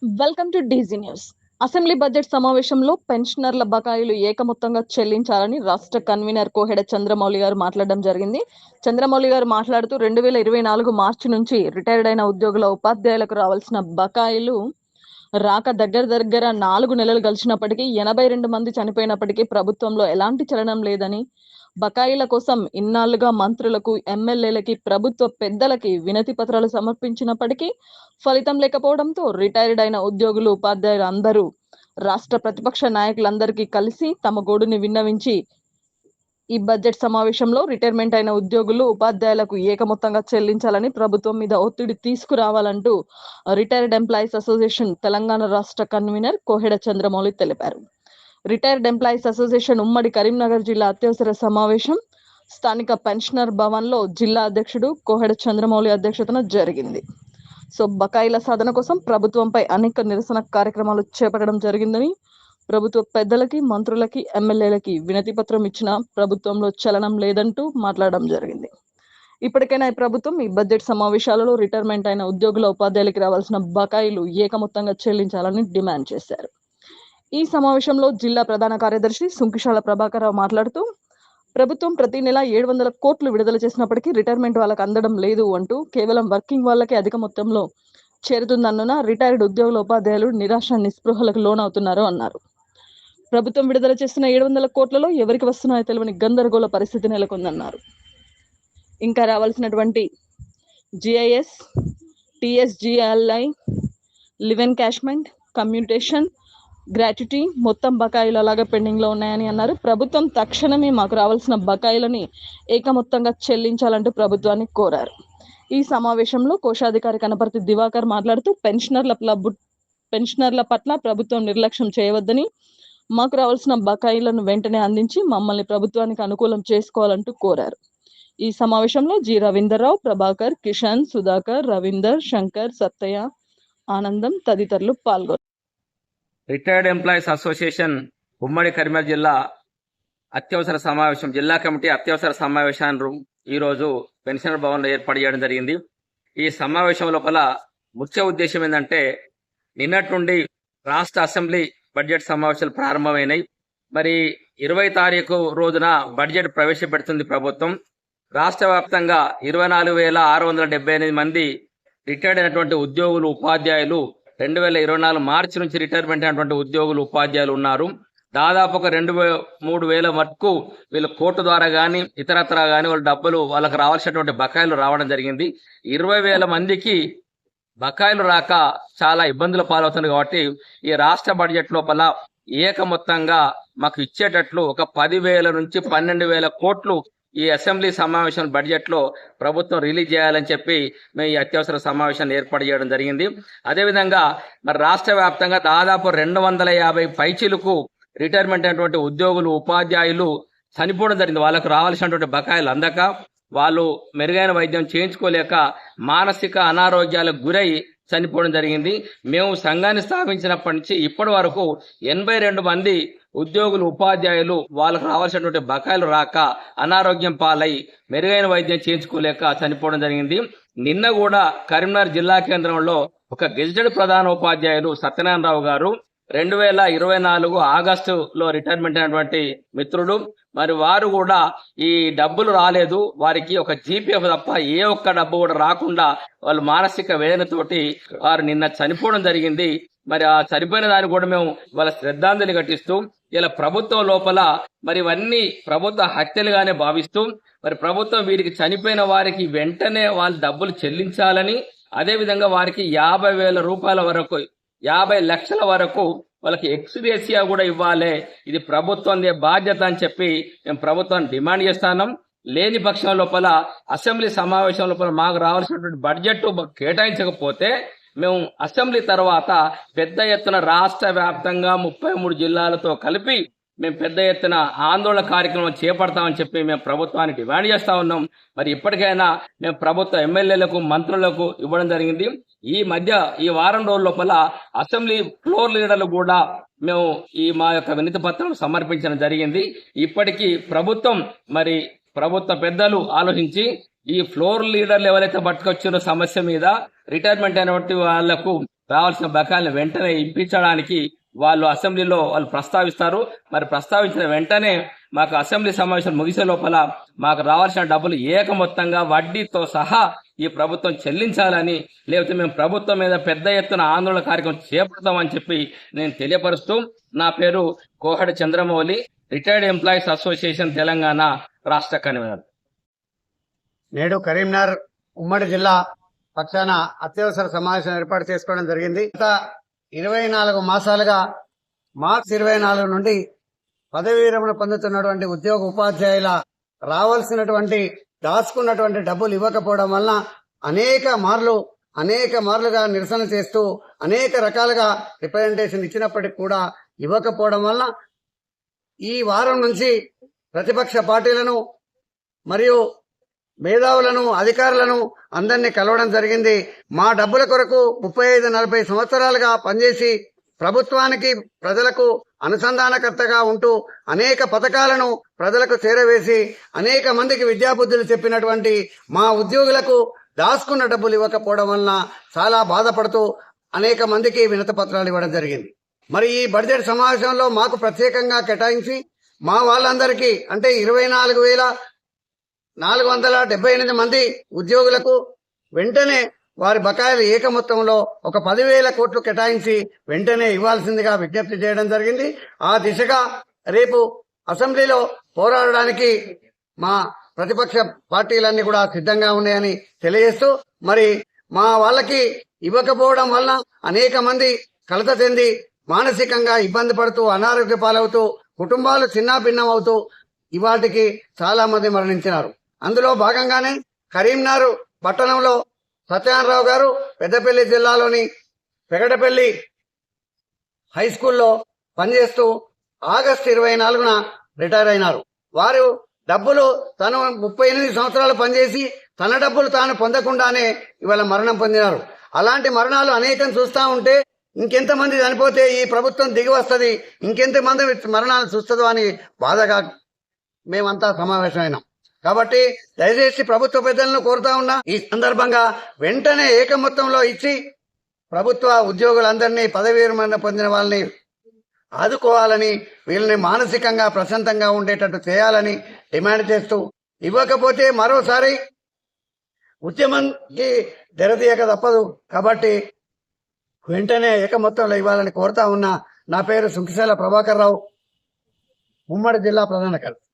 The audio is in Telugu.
Welcome to DG news. Assembly budget సమావేశంలో పెన్షనర్ల బకాయిలు ఏకమొత్తంగా చెల్లించాలని రాష్ట్ర కన్వీనర్ కోహెడ చంద్రమౌళి గారు మాట్లాడడం జరిగింది. చంద్రమౌళి గారు మాట్లాడుతూ 2024 మార్చి నుంచి రిటైర్డ్ అయిన ఉద్యోగుల ఉపాధ్యాయులకు రావాల్సిన బకాయిలు రాక దగ్గర దగ్గర 4 నెలలు గడిచినప్పటికీ 82 మంది చనిపోయినప్పటికీ ప్రభుత్వంలో ఎలాంటి చలనం లేదని, బకాయిల కోసం ఇన్నాళ్లుగా మంత్రులకు, ఎమ్మెల్యేలకి, ప్రభుత్వ పెద్దలకి వినతి పత్రాలు సమర్పించినప్పటికీ ఫలితం లేకపోవడంతో రిటైర్డ్ అయిన ఉద్యోగులు, ఉపాధ్యాయులు అందరూ రాష్ట్ర ప్రతిపక్ష నాయకులందరికీ కలిసి తమ గోడుని విన్నవించి ఈ బడ్జెట్ సమావేశంలో రిటైర్మెంట్ అయిన ఉద్యోగులు, ఉపాధ్యాయులకు ఏకమొత్తంగా చెల్లించాలని ప్రభుత్వం మీద ఒత్తిడి తీసుకురావాలంటూ రిటైర్డ్ ఎంప్లాయీస్ అసోసియేషన్ తెలంగాణ రాష్ట్ర కన్వీనర్ కోహెడ చంద్రమౌళి తెలిపారు. రిటైర్డ్ ఎంప్లాయీస్ అసోసియేషన్ ఉమ్మడి కరీంనగర్ జిల్లా అత్యవసర సమావేశం స్థానిక పెన్షనర్ భవన్ లో జిల్లా అధ్యక్షుడు కోహెడ చంద్రమౌళి అధ్యక్షతన జరిగింది. బకాయిల సాధన కోసం ప్రభుత్వంపై అనేక నిరసన కార్యక్రమాలు చేపట్టడం జరిగిందని, ప్రభుత్వ పెద్దలకి, మంత్రులకి, ఎమ్మెల్యేలకి వినతి పత్రం ఇచ్చిన ప్రభుత్వంలో చలనం లేదంటూ మాట్లాడడం జరిగింది. ఇప్పటికైనా ఈ ప్రభుత్వం ఈ బడ్జెట్ సమావేశాలలో రిటైర్మెంట్ అయిన ఉద్యోగుల, ఉపాధ్యాయులకి రావాల్సిన బకాయిలు ఏకమొత్తంగా చెల్లించాలని డిమాండ్ చేశారు. ఈ సమావేశంలో జిల్లా ప్రధాన కార్యదర్శి సుంకిశాల ప్రభాకర్ రావు మాట్లాడుతూ, ప్రభుత్వం ప్రతి నెల 700 కోట్లు విడుదల చేసినప్పటికీ రిటైర్మెంట్ వాళ్ళకి అందడం లేదు అంటూ కేవలం వర్కింగ్ వాళ్ళకే అధిక మొత్తంలో చేరుతుందన్నున రిటైర్డ్ ఉద్యోగుల, ఉపాధ్యాయులు నిరాశ, నిస్పృహలకు లోనవుతున్నారు అన్నారు. ప్రభుత్వం విడుదల చేస్తున్న 700 కోట్లలో ఎవరికి వస్తున్నాయో తెలియని గందరగోళ పరిస్థితి నెలకొందన్నారు. ఇంకా రావాల్సినటువంటి GIS, టిఎస్జిఎల్ఐ, live encashment, commutation, gratuity మొత్తం బకాయిలు అలాగే పెండింగ్ లో ఉన్నాయని అన్నారు. ప్రభుత్వం తక్షణమే మాకు రావాల్సిన బకాయిలని ఏకమొత్తంగా చెల్లించాలంటూ ప్రభుత్వాన్ని కోరారు. ఈ సమావేశంలో కోశాధికారి కనపర్తి దివాకర్ మాట్లాడుతూ పెన్షనర్ల పట్ల ప్రభుత్వం నిర్లక్ష్యం చేయవద్దని, మాకు రావాల్సిన బకాయిలను వెంటనే అందించి మమ్మల్ని ప్రభుత్వానికి అనుకూలం చేసుకోవాలంటూ కోరారు. ఈ సమావేశంలో జి రవీందర్రావు, ప్రభాకర్, కిషన్, సుధాకర్, రవీందర్, శంకర్, సత్తయ్య, ఆనందం తదితరులు పాల్గొన్నారు. రిటైర్డ్ ఎంప్లాయీస్ అసోసియేషన్ ఉమ్మడి కరీంనగర్ జిల్లా అత్యవసర సమావేశం, జిల్లా కమిటీ అత్యవసర సమావేశాన్ని ఈరోజు పెన్షనర్ భవన్లో ఏర్పాటు చేయడం జరిగింది. ఈ సమావేశం లోపల ముఖ్య ఉద్దేశం ఏంటంటే, నిన్నటి నుండి రాష్ట్ర అసెంబ్లీ బడ్జెట్ సమావేశాలు ప్రారంభమైనాయి. మరి 20 తారీఖు రోజున బడ్జెట్ ప్రవేశపెడుతుంది ప్రభుత్వం. రాష్ట్ర వ్యాప్తంగా 24,678 మంది రిటైర్డ్ అయినటువంటి ఉద్యోగులు, ఉపాధ్యాయులు 2024 మార్చి నుంచి రిటైర్మెంట్ అయినటువంటి ఉద్యోగులు, ఉపాధ్యాయులు ఉన్నారు. దాదాపు ఒక 2-3 వేల వరకు వీళ్ళు కోర్టు ద్వారా కానీ ఇతరత్రా కానీ వాళ్ళ డబ్బులు, వాళ్ళకి రావాల్సినటువంటి బకాయిలు రావడం జరిగింది. 20,000 మందికి బకాయిలు రాక చాలా ఇబ్బందులు పాలవుతుంది. కాబట్టి ఈ రాష్ట్ర బడ్జెట్ లోపల ఏకమొత్తంగా మాకు ఇచ్చేటట్లు ఒక 10,000 నుంచి 12,000 కోట్లు ఈ అసెంబ్లీ సమావేశం బడ్జెట్ లో ప్రభుత్వం రిలీజ్ చేయాలని చెప్పి మేము ఈ అత్యవసర సమావేశాన్ని ఏర్పాటు చేయడం జరిగింది. అదేవిధంగా మరి రాష్ట్ర వ్యాప్తంగా దాదాపు 250 పైచీలకు రిటైర్మెంట్ అయినటువంటి ఉద్యోగులు, ఉపాధ్యాయులు చనిపోవడం జరిగింది. వాళ్ళకు రావాల్సినటువంటి బకాయిలు అందక, వాళ్ళు మెరుగైన వైద్యం చేయించుకోలేక మానసిక అనారోగ్యాలకు గురై చనిపోవడం జరిగింది. మేము సంఘాన్ని స్థాపించినప్పటి నుంచి ఇప్పటి వరకు 82 మంది ఉద్యోగులు, ఉపాధ్యాయులు వాళ్ళకు రావాల్సినటువంటి బకాయిలు రాక అనారోగ్యం పాలై మెరుగైన వైద్యం చేయించుకోలేక చనిపోవడం జరిగింది. నిన్న కూడా కరీంనగర్ జిల్లా కేంద్రంలో ఒక గెజిటెడ్ ప్రధాన ఉపాధ్యాయులు సత్యనారాయణరావు గారు 2024 ఆగస్టులో రిటైర్మెంట్ అయినటువంటి మిత్రుడు. మరి వారు కూడా ఈ డబ్బులు రాలేదు, వారికి ఒక జీపీఎఫ్ తప్ప ఏ ఒక్క డబ్బు కూడా రాకుండా వాళ్ళు మానసిక వేదనతోటి వారు నిన్న చనిపోవడం జరిగింది. మరి ఆ చనిపోయిన దాన్ని కూడా మేము వాళ్ళ శ్రద్ధాంజలి ఘటిస్తూ ఇలా ప్రభుత్వం లోపల మరి ఇవన్నీ ప్రభుత్వ హత్యలుగానే భావిస్తూ మరి ప్రభుత్వం వీరికి చనిపోయిన వారికి వెంటనే వాళ్ళు డబ్బులు చెల్లించాలని, అదేవిధంగా వారికి 50,000 రూపాయల వరకు, 50 లక్షల వరకు వాళ్ళకి ఎక్స్గ్రేషియా కూడా ఇవ్వాలి. ఇది ప్రభుత్వం బాధ్యత అని చెప్పి మేము ప్రభుత్వాన్ని డిమాండ్ చేస్తున్నాం. లేని పక్షం లోపల అసెంబ్లీ సమావేశం లోపల మాకు రావాల్సినటువంటి బడ్జెట్ కేటాయించకపోతే మేము అసెంబ్లీ తర్వాత పెద్ద ఎత్తున రాష్ట్ర వ్యాప్తంగా 33 జిల్లాలతో కలిపి మేము పెద్ద ఎత్తున ఆందోళన కార్యక్రమం చేపడతామని చెప్పి మేము ప్రభుత్వాన్ని డిమాండ్ చేస్తా ఉన్నాం. మరి ఇప్పటికైనా మేము ప్రభుత్వ ఎమ్మెల్యేలకు, మంత్రులకు ఇవ్వడం జరిగింది. ఈ వారం రోజుల లోపల అసెంబ్లీ ఫ్లోర్ లీడర్లు కూడా మేము మా యొక్క వినతి పత్రం సమర్పించడం జరిగింది. ఇప్పటికీ ప్రభుత్వ పెద్దలు ఆలోచించి ఈ ఫ్లోర్ లీడర్లు ఎవరైతే పట్టుకొచ్చారో సమస్య మీద రిటైర్మెంట్ అయినటువంటి వాళ్లకు రావాల్సిన బకాయిలను వెంటనే ఇప్పించడానికి వాళ్ళు అసెంబ్లీలో వాళ్ళు ప్రస్తావిస్తారు. మరి ప్రస్తావించిన వెంటనే మాకు అసెంబ్లీ సమావేశం ముగిసే లోపల మాకు రావాల్సిన డబ్బులు ఏకమొత్తంగా వడ్డీతో సహా ఈ ప్రభుత్వం చెల్లించాలని, లేకపోతే మేము ప్రభుత్వం మీద పెద్ద ఎత్తున ఆందోళన కార్యక్రమం చేపడతామని చెప్పి నేను తెలియపరుస్తూ, నా పేరు Koheda Chandramouli, retired employees association Telangana రాష్ట్ర కన్వీనర్. నేడు కరీంనగర్ ఉమ్మడి జిల్లా పక్షాన అత్యవసర సమావేశం ఏర్పాటు చేసుకోవడం జరిగింది. గత 24 మాసాలుగా మార్చి 24 నుండి పదవీ విరమణ పొందుతున్నటువంటి ఉద్యోగ ఉపాధ్యాయుల రావాల్సినటువంటి దాచుకున్నటువంటి డబ్బులు ఇవ్వకపోవడం వలన అనేక మార్లుగా నిరసన చేస్తూ అనేక రకాలుగా రిప్రజెంటేషన్ ఇచ్చినప్పటికీ కూడా ఇవ్వకపోవడం వలన ఈ వారం నుంచి ప్రతిపక్ష పార్టీలను మరియు మేధావులను అధికారులను అందరినీ కలవడం జరిగింది. మా డబ్బుల కొరకు 35-40 సంవత్సరాలుగా పనిచేసి ప్రభుత్వానికి ప్రజలకు అనుసంధానకర్తగా ఉంటూ అనేక పథకాలను ప్రజలకు చేరవేసి అనేక మందికి విద్యాబుద్ధులు చెప్పినటువంటి మా ఉద్యోగులకు దాచుకున్న డబ్బులు ఇవ్వకపోవడం వలన చాలా బాధపడుతూ అనేక మందికి వినతి పత్రాలు ఇవ్వడం జరిగింది. మరి ఈ బడ్జెట్ సమావేశంలో మాకు ప్రత్యేకంగా కేటాయించి మా వాళ్ళందరికీ అంటే 24,478 మంది ఉద్యోగులకు వెంటనే వారి బకాయిలు ఏక మొత్తంలో ఒక 10,000 కోట్లు కేటాయించి వెంటనే ఇవ్వాల్సిందిగా విజ్ఞప్తి చేయడం జరిగింది. ఆ దిశగా రేపు అసెంబ్లీలో పోరాడడానికి మా ప్రతిపక్ష పార్టీలన్నీ కూడా సిద్ధంగా ఉన్నాయని తెలియజేస్తూ, మరి మా వాళ్ళకి ఇవ్వకపోవడం వలన అనేక మంది కలత చెంది మానసికంగా ఇబ్బంది పడుతూ అనారోగ్య పాలవుతూ కుటుంబాలు చిన్నాభిన్నం అవుతూ ఇవాటికి చాలా మంది మరణించినారు. అందులో భాగంగానే కరీంనగర్ పట్టణంలో సత్యనారాయణరావు గారు పెద్దపల్లి జిల్లాలోని పెగడపల్లి హై స్కూల్లో పనిచేస్తూ ఆగస్టు 24న రిటైర్ అయినారు. వారు డబ్బులు తను 38 సంవత్సరాలు పనిచేసి తన డబ్బులు తాను పొందకుండానే ఇవాళ మరణం పొందినారు. అలాంటి మరణాలు అనేకం చూస్తా ఉంటే ఇంకెంతమంది చనిపోతే ఈ ప్రభుత్వం దిగి వస్తుంది, ఇంకెంతమంది మరణాలు చూస్తుందో అని బాధగా మేమంతా సమావేశమైనాం. కాబట్టి దయచేసి ప్రభుత్వ పెద్దలను కోరుతా ఉన్నా ఈ సందర్భంగా వెంటనే ఏక మొత్తంలో ఇచ్చి ప్రభుత్వ ఉద్యోగులందరినీ పదవీ విరమణ పొందిన వాళ్ళని ఆదుకోవాలని, వీళ్ళని మానసికంగా ప్రశాంతంగా ఉండేటట్టు చేయాలని డిమాండ్ చేస్తూ, ఇవ్వకపోతే మరోసారి ఉద్యమంకి తెరదీయక తప్పదు. కాబట్టి వెంటనే ఏక మొత్తంలో ఇవ్వాలని కోరుతా ఉన్నా. నా పేరు సుంకిశాల ప్రభాకర్ రావు, ఉమ్మడి జిల్లా ప్రధాన కార్యదర్శి.